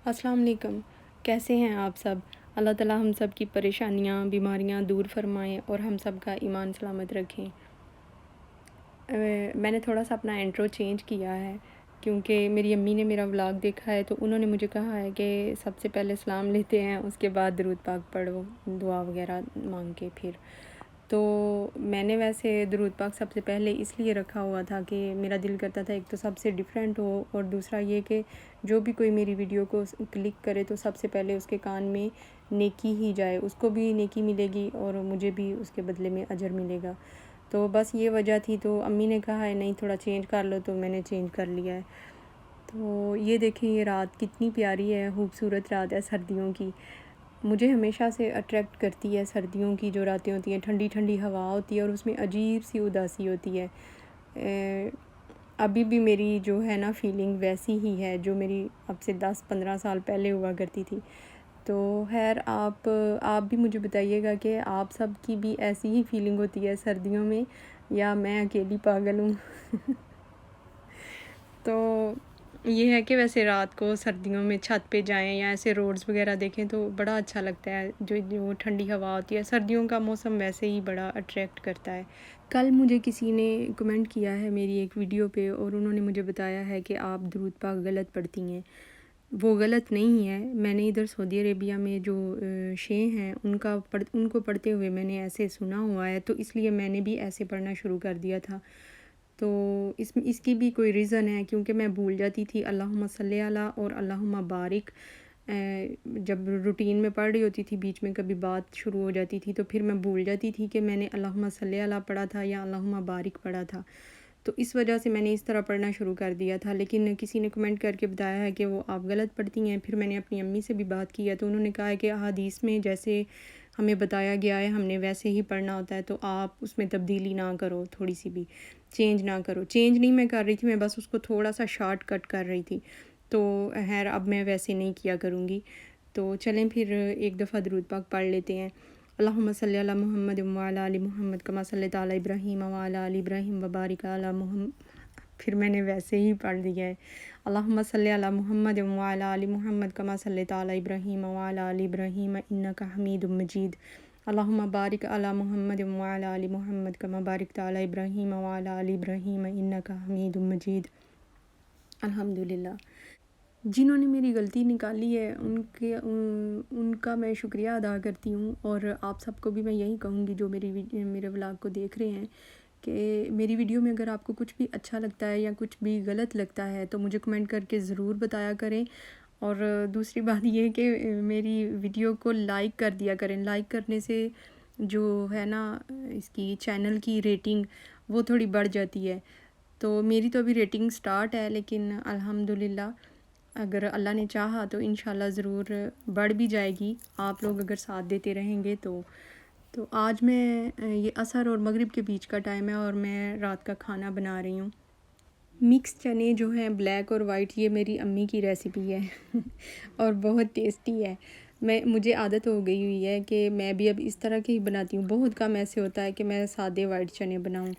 अस्सलाम वालेकुम। कैसे हैं आप सब? अल्लाह ताला हम सब की परेशानियाँ, बीमारियाँ दूर फरमाएँ और हम सब का ईमान सलामत रखें। मैंने थोड़ा सा अपना इंट्रो चेंज किया है क्योंकि मेरी अम्मी ने मेरा व्लॉग देखा है, तो उन्होंने मुझे कहा है कि सबसे पहले सलाम लेते हैं, उसके बाद दरूद पाक पढ़ो, दुआ वगैरह मांग के फिर। तो मैंने वैसे दरूद पाक सबसे पहले इसलिए रखा हुआ था कि मेरा दिल करता था एक तो सबसे डिफरेंट हो, और दूसरा ये कि जो भी कोई मेरी वीडियो को क्लिक करे तो सबसे पहले उसके कान में नेकी ही जाए, उसको भी नेकी मिलेगी और मुझे भी उसके बदले में अजर मिलेगा। तो बस ये वजह थी। तो अम्मी ने कहा है नहीं थोड़ा चेंज कर लो, तो मैंने चेंज कर लिया है। तो ये देखें, ये रात कितनी प्यारी है, खूबसूरत रात है सर्दियों की। मुझे हमेशा से अट्रैक्ट करती है सर्दियों की जो रातें होती हैं, ठंडी ठंडी हवा होती है और उसमें अजीब सी उदासी होती है। अभी भी मेरी जो है ना फीलिंग वैसी ही है जो मेरी अब से 10-15 साल पहले हुआ करती थी। तो खैर आप भी मुझे बताइएगा कि आप सब की भी ऐसी ही फीलिंग होती है सर्दियों में, या मैं अकेली पागल हूँ। तो ये है कि वैसे रात को सर्दियों में छत पे जाएं या ऐसे रोड्स वगैरह देखें तो बड़ा अच्छा लगता है। जो जो ठंडी हवा होती है, सर्दियों का मौसम वैसे ही बड़ा अट्रैक्ट करता है। कल मुझे किसी ने कमेंट किया है मेरी एक वीडियो पे, और उन्होंने मुझे बताया है कि आप दरूद पाक गलत पढ़ती हैं। वो गलत नहीं है। मैंने इधर सऊदी अरेबिया में जो शेख हैं उनको पढ़ते हुए मैंने ऐसे सुना हुआ है, तो इसलिए मैंने भी ऐसे पढ़ना शुरू कर दिया था। तो इसकी भी कोई रीज़न है, क्योंकि मैं भूल जाती थी अल्लाहुम्मा सल्ली अला और अल्लाहुम्मा बारिक। जब रूटीन में पढ़ रही होती थी, बीच में कभी बात शुरू हो जाती थी, तो फिर मैं भूल जाती थी कि मैंने अल्लाहुम्मा सल्ली अला पढ़ा था या अल्लाहुम्मा बारिक पढ़ा था। तो इस वजह से मैंने इस तरह पढ़ना शुरू कर दिया था। लेकिन किसी ने कमेंट करके बताया है कि वो आप गलत पढ़ती हैं। फिर मैंने अपनी अम्मी से भी बात की है, तो उन्होंने कहा है कि हदीस में जैसे हमें बताया गया है हमने वैसे ही पढ़ना होता है, तो आप उसमें तब्दीली ना करो, थोड़ी सी भी चेंज ना करो। चेंज नहीं मैं कर रही थी, मैं बस उसको थोड़ा सा शॉर्ट कट कर रही थी। तो खैर अब मैं वैसे नहीं किया करूँगी। तो चलें फिर एक दफ़ा दरूद पाक पढ़ लेते हैं। अल्लाहुम्मा सल्ली अला मुहम्मद व अला आलि मुहम्मद कमा सल्लैता अला इब्राहीम व अला आलि इब्राहीम व बारिक अला मुहम्मद। फिर मैंने वैसे ही पढ़ लिया है। अल्लाहुम्मा सल्ली अला मुहम्मद व अला आलि मुहम्मद कमा सल्लैता अला इब्राहीम व अला आलि इब्राहीम इन्नका हमीदुम मजीद। अल्लाहुम्मा बारिक अला मुहम्मद व अला आलि मुहम्मद कमा बारिकता अला इब्राहीम व अला आलि इब्राहीम इन्नका हमीदुम मजीद। अल्हम्दुलिल्लाह। जिन्होंने मेरी गलती निकाली है उनका मैं शुक्रिया अदा करती हूँ, और आप सबको भी मैं यही कहूँगी जो मेरे व्लॉग को देख रहे हैं कि मेरी वीडियो में अगर आपको कुछ भी अच्छा लगता है या कुछ भी गलत लगता है तो मुझे कमेंट करके ज़रूर बताया करें। और दूसरी बात ये है कि मेरी वीडियो को लाइक कर दिया करें। लाइक करने से जो है ना इसकी चैनल की रेटिंग वो थोड़ी बढ़ जाती है। तो मेरी तो अभी रेटिंग स्टार्ट है, लेकिन अल्हम्दुलिल्लाह अगर अल्लाह ने चाहा तो इंशाल्लाह ज़रूर बढ़ भी जाएगी, आप लोग अगर साथ देते रहेंगे तो आज मैं ये असर और मगरिब के बीच का टाइम है और मैं रात का खाना बना रही हूँ। मिक्स चने जो हैं ब्लैक और वाइट, ये मेरी अम्मी की रेसिपी है और बहुत टेस्टी है। मुझे आदत हो गई हुई है कि मैं भी अब इस तरह के ही बनाती हूँ। बहुत कम ऐसे होता है कि मैं सादे वाइट चने बनाऊँ।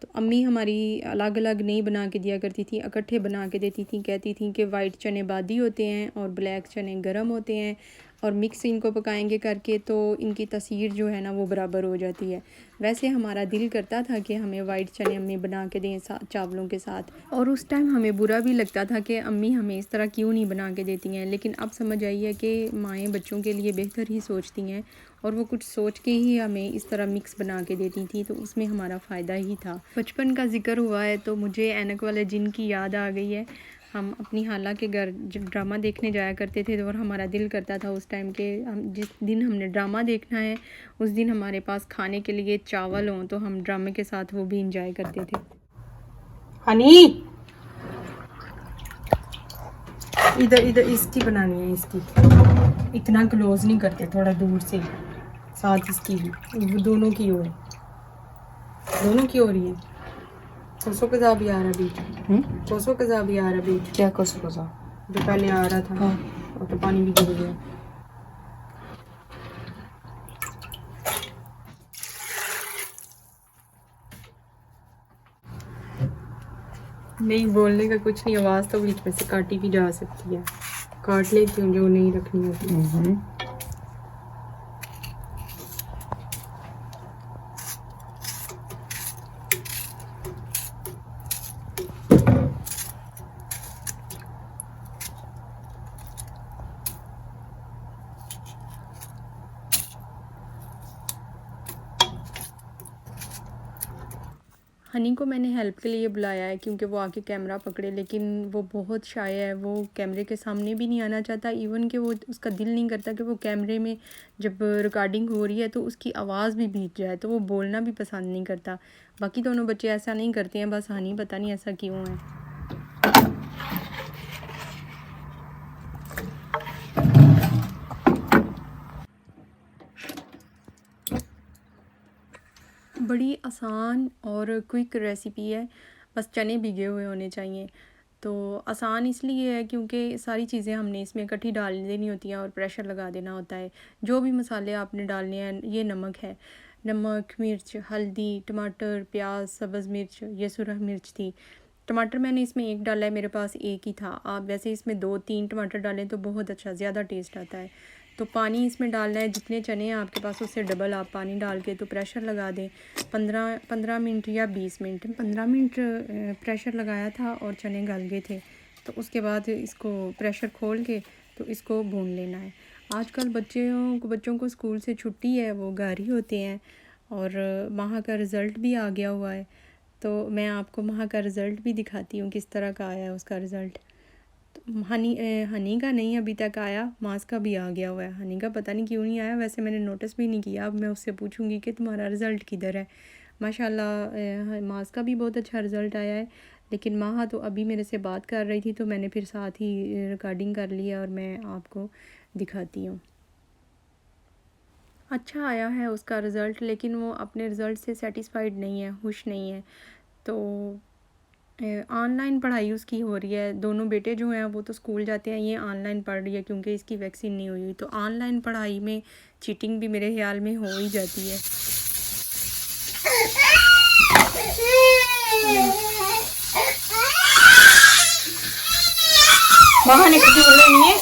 तो अम्मी हमारी अलग अलग नहीं बना के दिया करती थी, इकट्ठे बना के देती थी। कहती थी कि वाइट चने बादी होते हैं और ब्लैक चने गरम होते हैं, और मिक्स इनको पकाएंगे करके तो इनकी तसीर जो है ना वो बराबर हो जाती है। वैसे हमारा दिल करता था कि हमें वाइट चने अम्मी बना के दें चावलों के साथ, और उस टाइम हमें बुरा भी लगता था कि अम्मी हमें इस तरह क्यों नहीं बना के देती हैं। लेकिन अब समझ आई है कि माएँ बच्चों के लिए बेहतर ही सोचती हैं, और वो कुछ सोच के ही हमें इस तरह मिक्स बना के देती थी, तो उसमें हमारा फ़ायदा ही था। बचपन का जिक्र हुआ है तो मुझे ऐनक वाले जिन की याद आ गई है। हम अपनी खाला के घर जब ड्रामा देखने जाया करते थे, तो और हमारा दिल करता था उस टाइम के हम जिस दिन हमने ड्रामा देखना है उस दिन हमारे पास खाने के लिए चावल हों, तो हम ड्रामे के साथ वो भी इंजॉय करते थे। हनी, इधर इधर इसकी बनानी है, इसकी इतना क्लोज नहीं करते, थोड़ा दूर से, साथ इसकी भी दोनों की हो रही है। कोसो कज़ा भी आ रहा बीच, कोसो कज़ा भी आ रहा बीच। क्या कोसो कज़ा? जो पहले आ रहा था। हाँ। और तो पानी भी गिर गया। नहीं बोलने का कुछ नहीं, आवाज़ तो बीच में से काटी भी जा सकती है। काट लेती हूँ जो नहीं रखनी होती। हनी को मैंने हेल्प के लिए बुलाया है क्योंकि वो आके कैमरा पकड़े, लेकिन वो बहुत शाय है, वो कैमरे के सामने भी नहीं आना चाहता। इवन कि वो उसका दिल नहीं करता कि वो कैमरे में जब रिकॉर्डिंग हो रही है तो उसकी आवाज़ भी भीग जाए, तो वो बोलना भी पसंद नहीं करता। बाकी दोनों बच्चे ऐसा नहीं करते हैं, बस हनी पता नहीं ऐसा क्यों है। बड़ी आसान और क्विक रेसिपी है, बस चने भीगे हुए होने चाहिए। तो आसान इसलिए है क्योंकि सारी चीज़ें हमने इसमें इकट्ठी डाल देनी होती हैं और प्रेशर लगा देना होता है। जो भी मसाले आपने डालने हैं, ये नमक है, नमक, मिर्च, हल्दी, टमाटर, प्याज, सब्ज़ मिर्च, ये सुरख मिर्च थी। टमाटर मैंने इसमें एक डाला है, मेरे पास एक ही था। आप वैसे इसमें 2-3 टमाटर डालें तो बहुत अच्छा, ज़्यादा टेस्ट आता है। तो पानी इसमें डालना है, जितने चने हैं आपके पास उससे डबल आप पानी डाल के तो प्रेशर लगा दें। 15 मिनट या 20 मिनट, 15 मिनट प्रेशर लगाया था और चने गल गए थे। तो उसके बाद इसको प्रेशर खोल के तो इसको भून लेना है। आजकल बच्चों को स्कूल से छुट्टी है, वो घर ही होते हैं और माह का रिज़ल्ट भी आ गया हुआ है। तो मैं आपको माह का रिज़ल्ट भी दिखाती हूँ किस तरह का आया है उसका रिज़ल्ट। तो हनी का नहीं अभी तक आया, मास का भी आ गया हुआ है। हनी का पता नहीं क्यों नहीं आया, वैसे मैंने नोटिस भी नहीं किया। अब मैं उससे पूछूंगी कि तुम्हारा रिज़ल्ट किधर है। माशाल्लाह मास का भी बहुत अच्छा रिज़ल्ट आया है, लेकिन माह तो अभी मेरे से बात कर रही थी तो मैंने फिर साथ ही रिकॉर्डिंग कर लिया और मैं आपको दिखाती हूँ। अच्छा आया है उसका रिज़ल्ट, लेकिन वो अपने रिज़ल्ट से सेटिस्फाइड नहीं है, खुश नहीं है। तो ऑनलाइन पढ़ाई उसकी हो रही है। दोनों बेटे जो हैं वो तो स्कूल जाते हैं, ये ऑनलाइन पढ़ रही है क्योंकि इसकी वैक्सीन नहीं हुई। तो ऑनलाइन पढ़ाई में चीटिंग भी मेरे ख्याल में हो ही जाती है। वहाँ ने कुछ बोला नहीं है।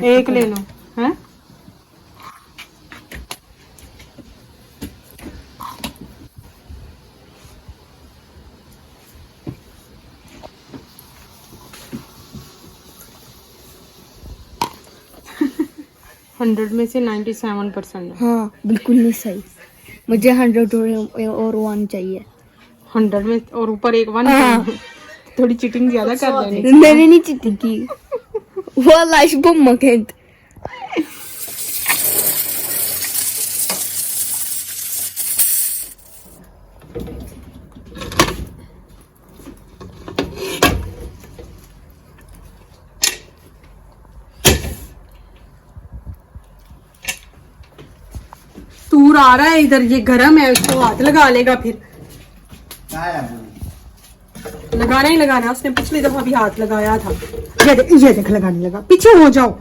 एक ले लो हैं। हंड्रेड में से 97% है। हाँ बिल्कुल नहीं सही, मुझे 100 और 1 चाहिए। 100 में और ऊपर एक 1 हाँ। थोड़ी चीटिंग ज्यादा कर लेनी। मैंने नहीं चीटिंग की, वाला ich bin kennt। तूर आ रहा है इधर, ये गर्म है, उसको हाथ लगा लेगा फिर। लगाना ही लगाना, उसने पिछली दफा भी हाथ लगाया था। ये देख लगाने लगा, पीछे हो जाओ।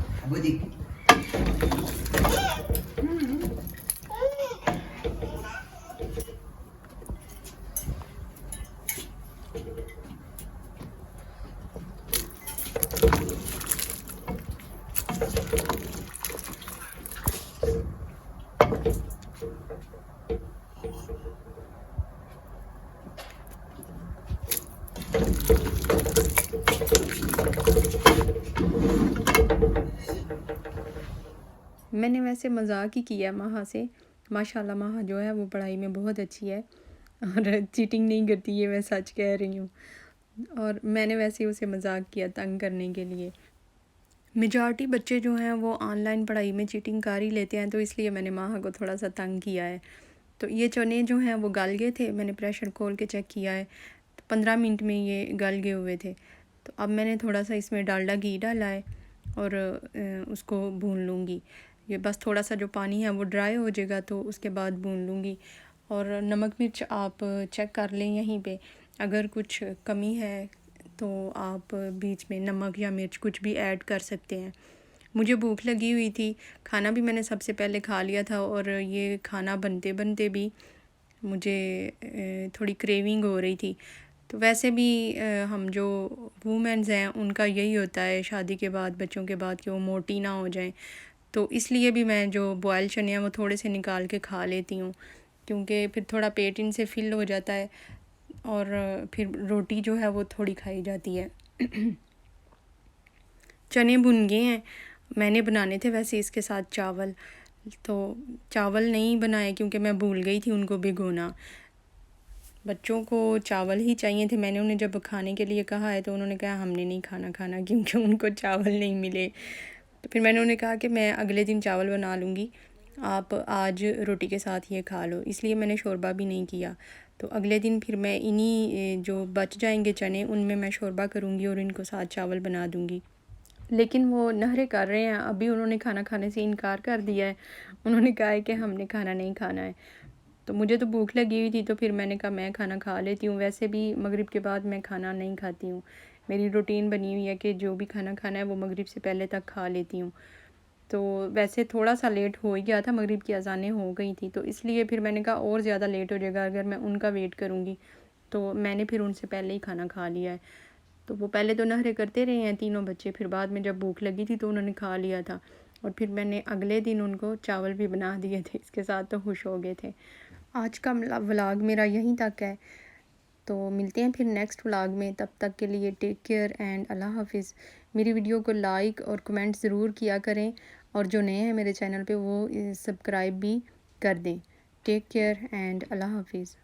मैंने वैसे मजाक ही किया माह से। माशाल्लाह माह जो है वो पढ़ाई में बहुत अच्छी है और चीटिंग नहीं करती, ये मैं सच कह रही हूँ। और मैंने वैसे उसे मजाक किया तंग करने के लिए। मेजॉरिटी बच्चे जो हैं वो ऑनलाइन पढ़ाई में चीटिंग कर ही लेते हैं, तो इसलिए मैंने माह को थोड़ा सा तंग किया है। तो ये चने जो हैं वो गल गए थे, मैंने प्रेशर खोल के चेक किया है तो 15 मिनट में ये गल गए हुए थे। तो अब मैंने थोड़ा सा इसमें डालडा घी डाला है और उसको भून लूँगी। ये बस थोड़ा सा जो पानी है वो ड्राई हो जाएगा तो उसके बाद भून लूँगी। और नमक मिर्च आप चेक कर लें यहीं पे, अगर कुछ कमी है तो आप बीच में नमक या मिर्च कुछ भी ऐड कर सकते हैं। मुझे भूख लगी हुई थी, खाना भी मैंने सबसे पहले खा लिया था और ये खाना बनते बनते भी मुझे थोड़ी क्रेविंग हो रही थी। तो वैसे भी हम जो वूमेंस हैं उनका यही होता है शादी के बाद, बच्चों के बाद, कि वो मोटी ना हो जाएं। तो इसलिए भी मैं जो बॉयल चने हैं वो थोड़े से निकाल के खा लेती हूँ, क्योंकि फिर थोड़ा पेट इनसे फिल हो जाता है और फिर रोटी जो है वो थोड़ी खाई जाती है। चने भुन गए हैं, मैंने बनाने थे वैसे इसके साथ चावल, तो चावल नहीं बनाए क्योंकि मैं भूल गई थी उनको भिगोना। बच्चों को चावल ही चाहिए थे, मैंने उन्हें जब खाने के लिए कहा है तो उन्होंने कहा हमने नहीं खाना क्योंकि उनको चावल नहीं मिले। तो फिर मैंने उन्हें कहा कि मैं अगले दिन चावल बना लूँगी, आप आज रोटी के साथ ये खा लो, इसलिए मैंने शोरबा भी नहीं किया। तो अगले दिन फिर मैं इन्हीं जो बच जाएंगे चने उनमें मैं शोरबा करूँगी और इनको साथ चावल बना दूँगी। लेकिन वो नखरे कर रहे हैं, अभी उन्होंने खाना खाने से इनकार कर दिया है। उन्होंने कहा है कि हमने खाना नहीं खाना है। तो मुझे तो भूख लगी हुई थी तो फिर मैंने कहा मैं खाना खा लेती हूँ। वैसे भी मगरिब के बाद मैं खाना नहीं खाती हूँ, मेरी रूटीन बनी हुई है कि जो भी खाना खाना है वो मगरिब से पहले तक खा लेती हूँ। तो वैसे थोड़ा सा लेट हो ही गया था, मगरिब की अज़ानें हो गई थी, तो इसलिए फिर मैंने कहा और ज़्यादा लेट हो जाएगा अगर मैं उनका वेट करूँगी। तो मैंने फिर उनसे पहले ही खाना खा लिया है। तो वो पहले तो नखरे करते रहे हैं तीनों बच्चे, फिर बाद में जब भूख लगी थी तो उन्होंने खा लिया था और फिर मैंने अगले दिन उनको चावल भी बना दिए थे इसके साथ, तो खुश हो गए थे। आज का व्लॉग मेरा यहीं तक है, तो मिलते हैं फिर नेक्स्ट व्लॉग में। तब तक के लिए टेक केयर एंड अल्लाह हाफिज़। मेरी वीडियो को लाइक और कमेंट ज़रूर किया करें और जो नए हैं मेरे चैनल पे वो सब्सक्राइब भी कर दें। टेक केयर एंड अल्लाह हाफिज़।